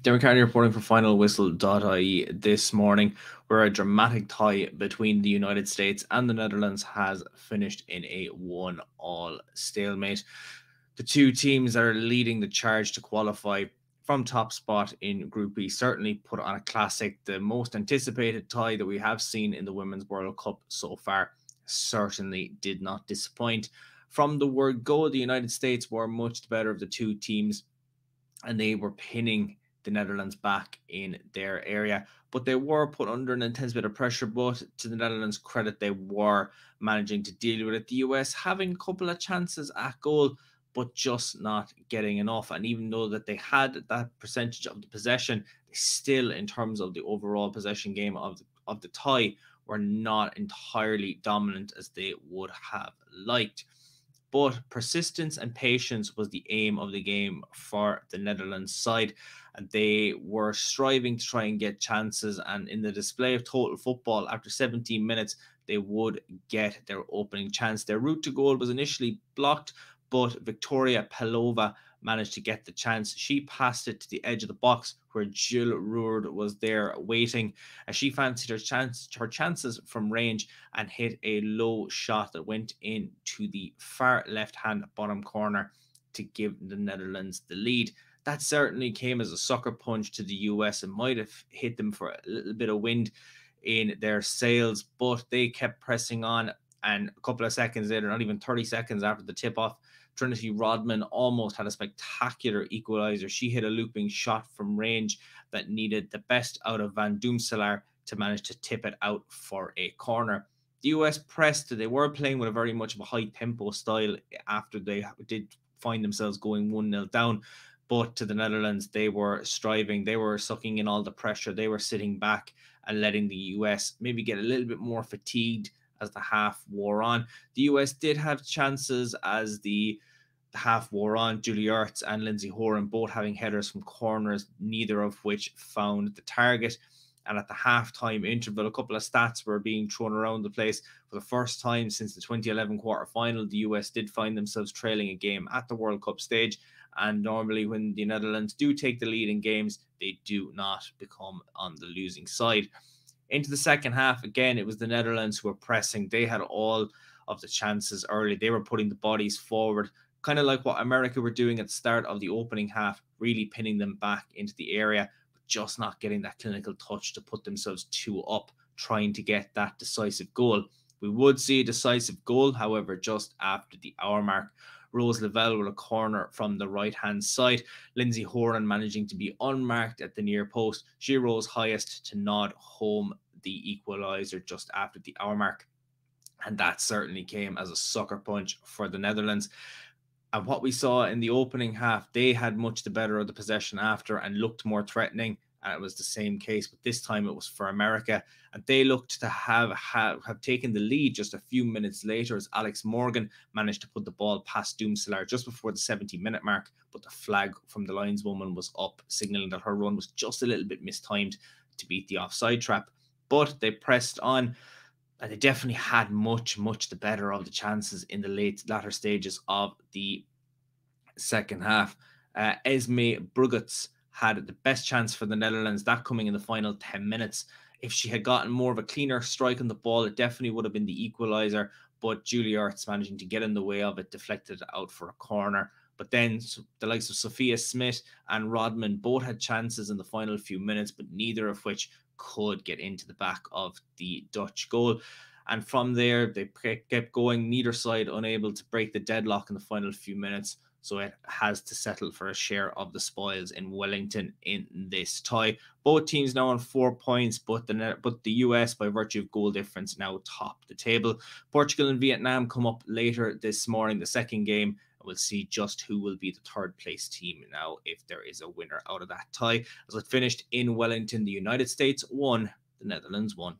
Diarmuid Kearney reporting for FIFAWWC this morning, where a dramatic tie between the United States and the Netherlands has finished in a 1-all stalemate. The two teams that are leading the charge to qualify from top spot in Group B certainly put on a classic. The most anticipated tie that we have seen in the Women's World Cup so far certainly did not disappoint. From the word go, the United States were much the better of the two teams, and they were pinning the Netherlands back in their area. But they were put under an intense bit of pressure. But to the Netherlands' credit, they were managing to deal with it. The US having a couple of chances at goal, but just not getting enough. And even though that they had that percentage of the possession, they still, in terms of the overall possession game of the tie, were not entirely dominant as they would have liked. But persistence and patience was the aim of the game for the Netherlands side, and they were striving to try and get chances. And in the display of total football, after 17 minutes, they would get their opening chance. Their route to goal was initially blocked, but Victoria Pelova managed to get the chance. She passed it to the edge of the box where Jill Roord was there waiting, as she fancied her chances from range and hit a low shot that went into the far left-hand bottom corner to give the Netherlands the lead. That certainly came as a sucker punch to the US and might have hit them for a little bit of wind in their sails, but they kept pressing on. And a couple of seconds later, not even 30 seconds after the tip-off, Trinity Rodman almost had a spectacular equaliser. She hit a looping shot from range that needed the best out of Van Doomselaar to manage to tip it out for a corner. The US pressed. They were playing with a very much of a high-tempo style after they did find themselves going 1-0 down. But to the Netherlands, they were striving. They were sucking in all the pressure. They were sitting back and letting the US maybe get a little bit more fatigued as the half wore on. The US did have chances as the half wore on. Julie Ertz and Lindsay Horan both having headers from corners, neither of which found the target. And at the halftime interval, a couple of stats were being thrown around the place. For the first time since the 2011 quarterfinal, the US did find themselves trailing a game at the World Cup stage. And normally when the Netherlands do take the lead in games, they do not become on the losing side. Into the second half, again, it was the Netherlands who were pressing. They had all of the chances early. They were putting the bodies forward, kind of like what America were doing at the start of the opening half, really pinning them back into the area, but just not getting that clinical touch to put themselves 2 up, trying to get that decisive goal. We would see a decisive goal, however, just after the hour mark. Rose Lavelle with a corner from the right-hand side. Lindsay Horan managing to be unmarked at the near post. She rose highest to nod home the equaliser just after the hour mark. And that certainly came as a sucker punch for the Netherlands. And what we saw in the opening half, they had much the better of the possession after and looked more threatening. And it was the same case, but this time it was for America. And they looked to have taken the lead just a few minutes later as Alex Morgan managed to put the ball past Doomselaar just before the 70-minute mark. But the flag from the lineswoman was up, signaling that her run was just a little bit mistimed to beat the offside trap. But they pressed on, and they definitely had much the better of the chances in the latter stages of the second half. Esme Bruggetz had the best chance for the Netherlands, that coming in the final 10 minutes. If she had gotten more of a cleaner strike on the ball, it definitely would have been the equaliser, but Julie Ertz managing to get in the way of it, deflected it out for a corner. But then the likes of Sophia Smith and Rodman both had chances in the final few minutes, but neither of which could get into the back of the Dutch goal. And from there, they kept going, neither side unable to break the deadlock in the final few minutes. So it has to settle for a share of the spoils in Wellington in this tie. Both teams now on 4 points, but the US, by virtue of goal difference, now top the table. Portugal and Vietnam come up later this morning, the second game, and we'll see just who will be the third place team now if there is a winner out of that tie. As it finished in Wellington, the United States won, the Netherlands won.